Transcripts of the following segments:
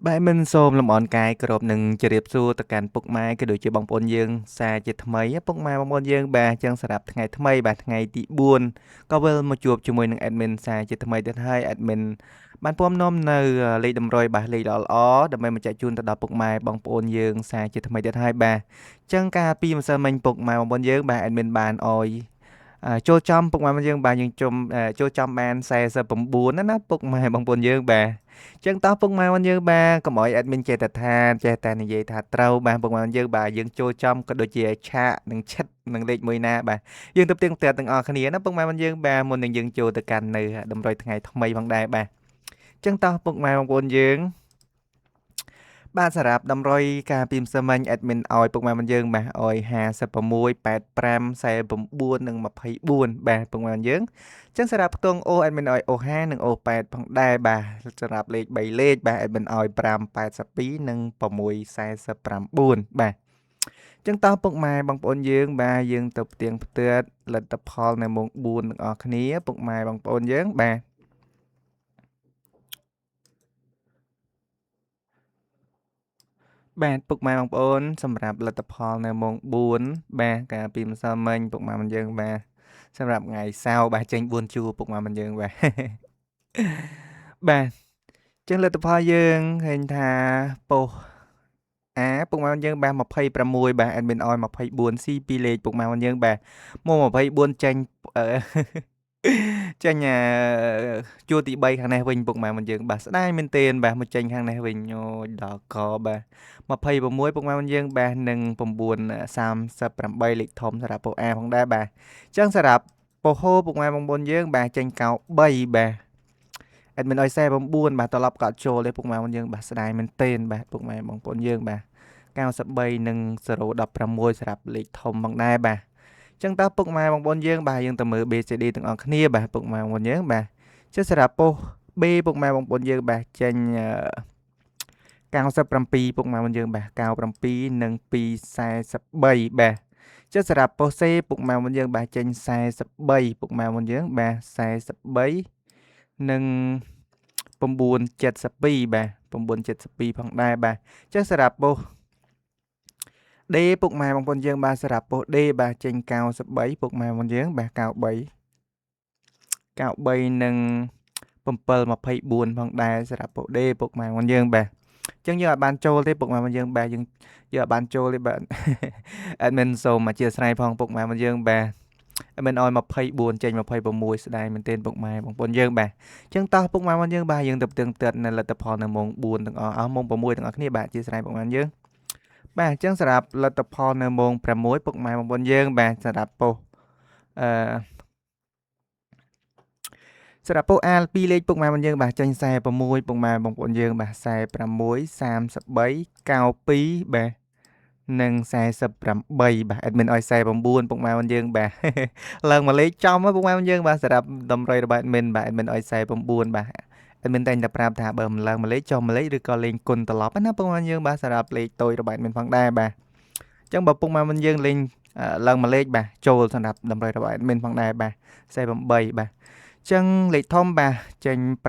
Bài mình xôm làm on cái cọp nâng chìa riệp xu tất cả bốc mai cái đội chơi bóng bồn dương xa chìa thầm ấy bốc mai bóng bồn dương bà chân sạp ngày thầm ấy bà ngày tị buồn có vơ một chuột cho môi nâng admin xa chìa thầm ấy thứ hai admin bạn bom nôm nờ lấy đầm rồi bà lấy đó ó đầm mây mà chạy chun tập bốc mai bóng bồn dương xa chìa thầm ấy thứ hai bà chân ca pi mà sơ mình bốc mai bóng bồn dương bà admin bàn oi ចូលចំពុកម៉ែបងយើងបាទយើងជុំចូលចំបាន49ណាណាពុកម៉ែបងប្អូនយើងបាទចឹងតោះពុកម៉ែបងយើងបាទកុំឲ្យអេដមីនចេះតែថាចេះតែនិយាយថាត្រូវបាទពុកម៉ែបងយើងបាទយើងចូលចំក៏ដូចជាឆាកនិងឆិតនិងលេខមួយណាបាទយើងទៅផ្ទៀងផ្ទាត់ទាំងអស់គ្នាណាពុកម៉ែបងយើងបាទមុននឹងយើងចូលទៅកាន់នៅតម្រុយថ្ងៃថ្មីផងដែរបាទចឹងតោះពុកម៉ែបងប្អូនយើងបាទសម្រាប់តម្រុយការពីម្សិលមិញ admin ឲ្យពុកម៉ែបងយើងបាទឲ្យ56 85 49និង24បាទពុកម៉ែបងយើងចឹងសម្រាប់ខ្ទង់ O admin ឲ្យ O5 និង O8 ផងដែរបាទសម្រាប់លេខ3លេខបាទ admin ឲ្យ582និង649បាទចឹងតោះពុកម៉ែបងប្អូនយើងបាទយើងទៅផ្ទៀងផ្ទាត់លទ្ធផលនៅម៉ោង4ទាំងអស់គ្នាពុកម៉ែបងប្អូនយើងបាទបាទពុកម៉ែបងប្អូនសម្រាប់លទ្ធផលនៅម៉ោង4បាទកាលពីម្សិលមិញពុកម៉ែបងយើងបាទសម្រាប់ថ្ងៃសៅរ៍បាទចេញ4ជួរពុកម៉ែបងយើងបាទបាទចឹងលទ្ធផលយើងឃើញថាប៉ុសពុកម៉ែបងយើងបាទ26បាទ admin ឲ្យ24 C 2លេខពុកម៉ែបងយើងបាទមក24ចេញចេញជួរទី3ខាងនេះវិញពុកម៉ែបងយើងបាទស្ដាយមែនទែនបាទមកចេញខាងនេះវិញអូយដល់កបាទ26ពុកម៉ែបងយើងបាទនិង938លេខធំសម្រាប់ពុក A ផងដែរបាទអញ្ចឹងសម្រាប់ពហុពុកម៉ែបងប្អូនយើងបាទចេញកោ3បាទអេដមីនឲ្យ49បាទត្រឡប់កត់ចូលទេពុកម៉ែបងយើងបាទស្ដាយមែនទែនបាទពុកម៉ែបងប្អូនយើងបាទ93និង016សម្រាប់លេខធំផងដែរបាទចឹងតើពុកម៉ែបងប្អូនយើងបាទយើងទៅមើល BCD ទាំងអស់គ្នាបាទពុកម៉ែបងប្អូនយើងបាទចុះសម្រាប់ប៉ុស B ពុកម៉ែបងប្អូនយើងបាទចេញ97ពុកម៉ែបងយើងបាទ97និង243បាទចុះសម្រាប់ប៉ុស C ពុកម៉ែបងយើងបាទចេញ43ពុកម៉ែបងយើងបាទ43និង972បាទ972ផងដែរបាទចុះសម្រាប់ប៉ុសD ពុកម៉ែបងប្អូនយើងបាទសម្រាប់ប៉ុស D បាទចេញ93ពុកម៉ែបងប្អូនយើងបាទ93និង724ផងដែរសម្រាប់ប៉ុស D ពុកម៉ែបងប្អូនយើងបាទអញ្ចឹងយើងអាចបានចូលទេពុកម៉ែបងប្អូនយើងបាទយើងអាចបានចូលទេបាទ admin សូមអធិស្ឋានផងពុកម៉ែបងប្អូនយើងបាទ admin ឲ្យ24ចេញ26ស្ដាយមែនទែនពុកម៉ែបងប្អូនយើងបាទអញ្ចឹងតោះពុកម៉ែបងប្អូនយើងបាទយើងទៅផ្ទៀងផ្ទាត់នៅលទ្ធផលនៅម៉ោង4ទាំងអស់ម៉ោង6ទាំងអស់គ្នាបាទអធិស្ឋានពុកម៉ែយើងបាទអញ្ចឹងសម្រាប់លទ្ធផលនៅម៉ោង6ពុកម៉ែបងប្អូនយើងបាទសម្រាប់ប៉ុសសម្រាប់ប៉ុស A 2លេខពុកម៉ែបងយើងបាទចេញ46ពុកម៉ែបងប្អូនយើងបាទ46 33 92បាទនិង48បាទ admin ឲ្យ49ពុកម៉ែបងយើងបាទឡើងមកលេខចំពុកម៉ែបងយើងបាទសម្រាប់តម្រុយរបស់ admin បាទ admin ឲ្យ49បាទ admin តែងតែប្រាប់ថាបើមិនឡើងមកលេខចុះមកលេខឬក៏លេងគុណត្រឡប់ណាពុកម៉ែបងយើងបាទសម្រាប់លេខតូចរបស់ admin ផងដែរបាទអញ្ចឹងបើពុកម៉ែបងយើងលេងឡើងមកលេខបាទចូលសម្រាប់តម្រុយរបស់ admin ផងដែរបាទ48បាទចឹងលេខធំបាទចេញ512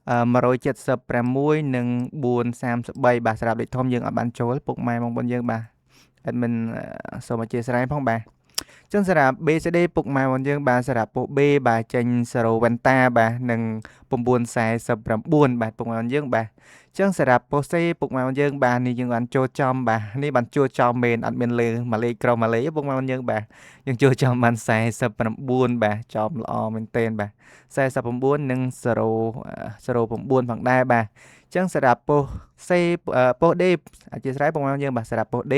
176និង433បាទសម្រាប់លេខធំយើងអត់បានចូលពុកម៉ែបងប្អូនយើងបាទ admin សូមអធិស្ឋានផងបាទចឹងសម្រាប់ BCD ពុកម៉ែបងយើងបាទសម្រាប់ប៉ុស B បាទចេញ0វ៉ែនតាបាទនិង949បាទពុកម៉ែបងយើងបាទចឹងសម្រាប់ប៉ុស C ពុកម៉ែបងយើងបាទនេះយើងបានចូលចំបាទនេះបានចូលចំមែនអត់មានលើមួយលេខក្រោមមួយលេខពុកម៉ែបងយើងបាទយើងចូលចំបាន49បាទចំល្អមែនទែនបាទ49និង009ផងដែរបាទចឹងសម្រាប់ប៉ុស C ប៉ុស D អធិស្ឋានពុកម៉ែបងយើងបាទសម្រាប់ប៉ុស D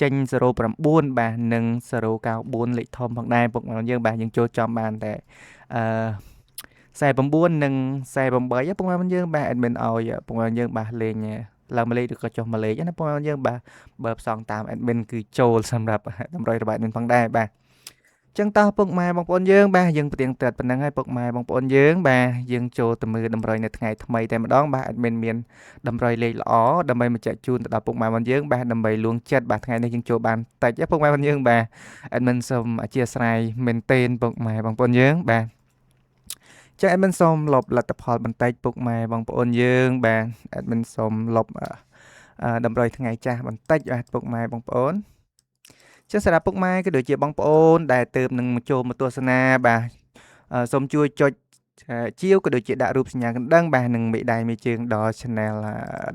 ចេញ09បាទនិង094លេខធំផងដែរពុកម៉ែបងយើងបាទយើងចូលចំបានតែ49និង48ពុកម៉ែបងយើងបាទ admin ឲ្យពុកម៉ែបងយើងបាទលេងឡើងមួយលេខឬក៏ចុះមួយលេខណាពុកម៉ែបងយើងបាទបើផ្សងតាម admin គឺចូលសម្រាប់តម្រុយរបស់ admin ផងដែរបាទចឹងតោះពុកម៉ែបងប្អូនយើងបាទយើងផ្ទៀងផ្ទាត់ប៉ុណ្ណឹងហើយពុកម៉ែបងប្អូនយើងបាទយើងចូលទៅមើលតម្រុយនៅថ្ងៃថ្មីតែម្ដងបាទ admin មានតម្រុយលេខល្អដើម្បីមកចែកជូនទៅដល់ពុកម៉ែបងប្អូនយើងបាទដើម្បីលួងចិត្តបាទថ្ងៃនេះយើងចូលបានតិចពុកម៉ែបងប្អូនយើងបាទ admin សូមអធិស្ឋានមែនទែនពុកម៉ែបងប្អូនយើងបាទ ចា admin សូមលុបលទ្ធផលបន្តិចពុកម៉ែបងប្អូនយើងបាទ admin សូមលុបតម្រុយថ្ងៃចាស់បន្តិចបាទពុកម៉ែបងប្អូនចឹងសម្រាប់ពុកម៉ែក៏ដូចជាបងប្អូនដែលទើបនឹងចូលមកទស្សនាបាទសូមជួយចុចជាវក៏ដូចជាដាក់រូបសញ្ញាកណ្ដឹងបាទនឹងមេដៃមេជើងដល់ channel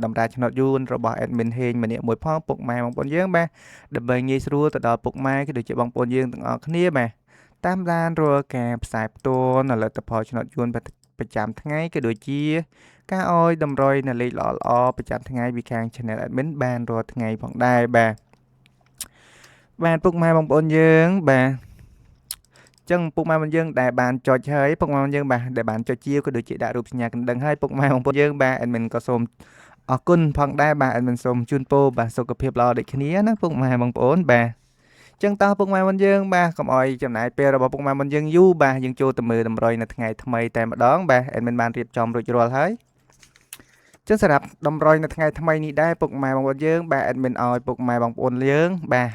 តម្រាឆ្នោតយួនរបស់ admin ហេងម្នាក់មួយផងពុកម៉ែបងប្អូនយើងបាទដើម្បីងាយស្រួលទៅដល់ពុកម៉ែក៏ដូចជាបងប្អូនយើងទាំងអស់គ្នាបាទតាមដានរាល់ការផ្សាយផ្ទាល់នៅលទ្ធផលឆ្នោតយួនប្រចាំថ្ងៃក៏ដូចជាការអោយតម្រុយនៅលេខល្អៗប្រចាំថ្ងៃពីខាង channel admin បានរាល់ថ្ងៃផងដែរបាទពុកម៉ែបងប្អូនយើងបាទចឹងពុកម៉ែបងយើងដែលបានចុចហើយពុកម៉ែបងយើងបាទដែលបានចុចជាវក៏ដូចជាដាក់រូបសញ្ញាកណ្ដឹងហើយពុកម៉ែបងប្អូនយើងបាទ admin ក៏សូមអរគុណផងដែរបាទ admin សូមជូនពរបាទសុខភាពល្អដូចគ្នាណាពុកម៉ែបងប្អូនបាទចឹងតើពុកម៉ែបងយើងបាទកុំអោយចំណាយពេលរបស់ពុកម៉ែបងយើងយូរបាទយើងចូលទៅមើលតម្រុយនៅថ្ងៃថ្មីតែម្ដងបាទ admin បានរៀបចំរួចរាល់ហើយចឹងសម្រាប់តម្រុយនៅថ្ងៃថ្មីនេះដែរពុកម៉ែបងប្អូនយើងបាទ admin អោយពុកម៉ែបងប្អូនយើងបាទ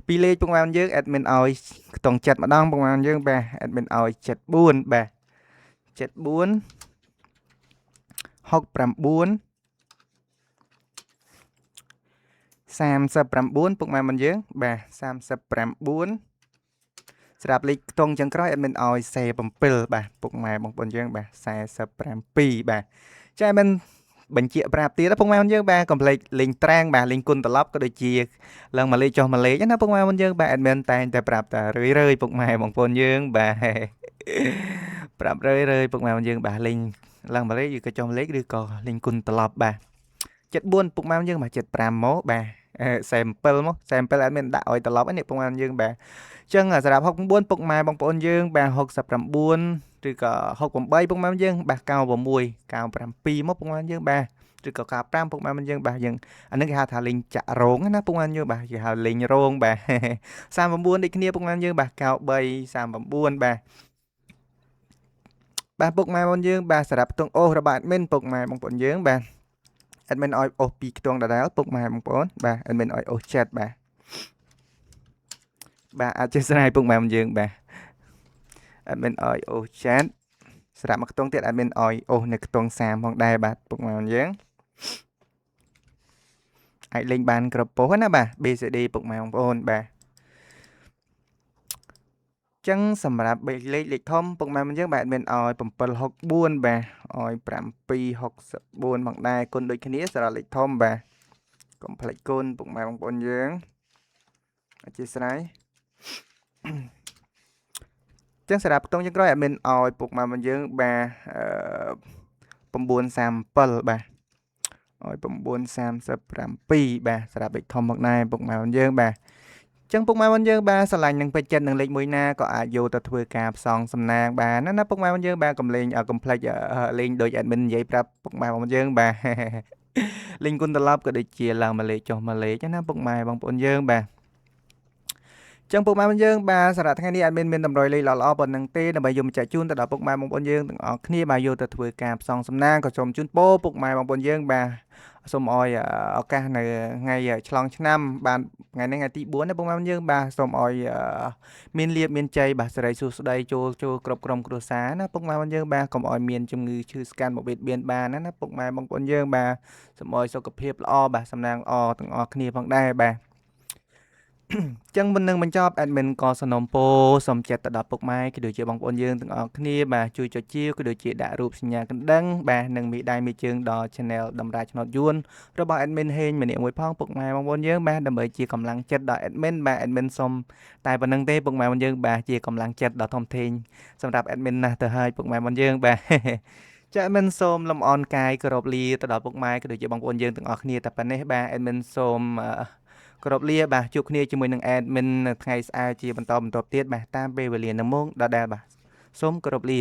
ពីលេខពុកម៉ែបងយើង admin អោយខ្ទង់ចិត្តម្ដងពុកម៉ែបងយើងបាទ admin អោយ74បាទ74 69 39ពុកម៉ែបងយើងបាទ39ស្រាប់លេខខ្ទង់ចុងក្រោយ admin អោយ47បាទពុកម៉ែបងប្អូនយើងបាទ47បាទចា admin បញ្ជាក់ប្រាប់ទៀតពុកម៉ែបងយើងបាទកុំភ្លេចលេងត្រាំងបាទលេងគុណត្រឡប់ក៏ដូចជាឡើងមកលេខចុះមកលេខណាពុកម៉ែបងយើងបាទ admin តែងតែប្រាប់តារឿយពុកម៉ែបងប្អូនយើងបាទប្រាប់រឿយពុកម៉ែបងយើងបាទលេងឡើងមកលេខឬក៏ចុះមកលេខឬក៏លេងគុណត្រឡប់បាទ74ពុកម៉ែបងយើងបាទ75មកបាទ47មក47 admin ដាក់ឲ្យត្រឡប់នេះពុកម៉ែបងយើងបាទអញ្ចឹងសម្រាប់69ពុកម៉ែបងប្អូនយើងបាទ69ឬក៏68ពុកម៉ែបងយើងបាទ96 97មកពុកម៉ែបងយើងបាទឬក៏95ពុកម៉ែបងយើងបាទយើងអានេះគេហៅថាលេងចាក់រោងណាពុកម៉ែបងយើងបាទគេហៅលេងរោងបាទ39ដូចគ្នាពុកម៉ែបងយើងបាទ93 39បាទពុកម៉ែបងយើងបាទសម្រាប់ខ្ទង់អូសរបស់ admin ពុកម៉ែបងប្អូនយើងបាទ admin ឲ្យអូស2ខ្ទង់ដដែលពុកម៉ែបងប្អូនបាទ admin ឲ្យអូសចិត្តបាទអធិស្ឋានពុកម៉ែបងយើងបាទ admin ឲ្យអូសចិត្តសម្រាប់មួយខ្ទង់ទៀត admin ឲ្យអូសនៅខ្ទង់30ផងដែរបាទពុកម៉ែបងយើងអាចលេងបានគ្រប់ប៉ុស្តិ៍ណាបាទ BCD ពុកម៉ែបងប្អូនបាទចឹងសម្រាប់លេខធំពុកម៉ែបងយើងបាទ admin ឲ្យ764បាទឲ្យ764ផងដែរគុណដូចគ្នាសម្រាប់លេខធំបាទកុំភ្លេចគុណពុកម៉ែបងប្អូនយើងអធិស្ឋានចឹងសម្រាប់ខ្ទង់ចុងក្រោយ admin ឲ្យពុកម៉ែបងយើងបាទ937បាទឲ្យ937បាទសម្រាប់លេខធំមកដែរពុកម៉ែបងយើងបាទចឹងពុកម៉ែបងយើងបាទឆ្លាញ់នឹងពេជ្រចិត្តនឹងលេខមួយណាក៏អាចយកទៅធ្វើការផ្សងសំណាងបានណាពុកម៉ែបងយើងបាទកុំលេងកុំភ្លេចលេងដូច admin និយាយប្រាប់ពុកម៉ែបងយើងបាទលេងគុណត្រឡប់ក៏ដូចជាឡើងមកលេខចុះមកលេខណាពុកម៉ែបងប្អូនយើងបាទចឹងពុកម៉ែបងយើងបាទសម្រាប់ថ្ងៃនេះ admin មានតម្រុយលេខល្អៗប៉ុណ្្នឹងទេដើម្បីយកមកចែកជូនទៅដល់ពុកម៉ែបងប្អូនយើងទាំងអស់គ្នាបាទយកទៅធ្វើការផ្សងសំណាងក៏សូមជូនពរពុកម៉ែបងប្អូនយើងបាទសូមឲ្យឱកាសនៅថ្ងៃឆ្លងឆ្នាំបានថ្ងៃនេះថ្ងៃទី4ណាពុកម៉ែបងយើងបាទសូមឲ្យមានលាភមានជ័យបាទសិរីសួស្តីចូលគ្រប់ក្រុមគ្រួសារណាពុកម៉ែបងយើងបាទកុំឲ្យមានជំងឺឈឺស្កាត់មកបៀតបៀនបានណាពុកម៉ែបងប្អូនយើងបាទសូមឲ្យសុខភាពល្អបាទសំណាងល្អទាំងអស់គ្នាផងដែរបាទចឹងមុននឹងបញ្ចប់ admin ក៏សនំពោសូមចិត្តទៅដល់ពុកម៉ែក៏ដូចជាបងប្អូនយើងទាំងអស់គ្នាបាទជួយចុចជាវក៏ដូចជាដាក់រូបសញ្ញាកណ្ដឹងបាទនិងមីដៃមីជើងដល់ channel តម្រាឆ្នោតយួនរបស់ admin ហេងម្នាក់មួយផងពុកម៉ែបងប្អូនយើងបាទដើម្បីជាកម្លាំងចិត្តដល់ admin បាទ admin សូមតែប៉ុណ្្នឹងទេពុកម៉ែបងប្អូនយើងបាទជាកម្លាំងចិត្តដ៏ធំធេងសម្រាប់ admin ណាស់ទៅហើយពុកម៉ែបងប្អូនយើងបាទចា admin សូមលំអរកាយគោរពលាទៅដល់ពុកម៉ែក៏ដូចជាបងប្អូនយើងទាំងអស់គ្នាតែប៉ុណ្ណេះបាទ admin សូមគោរពលាបាទជួបគ្នាជាមួយនឹង admin នៅថ្ងៃស្អែកជាបន្តទៀតបាទតាមពេលវេលានៅម៉ោងដដែលបាទសូមគោរពលា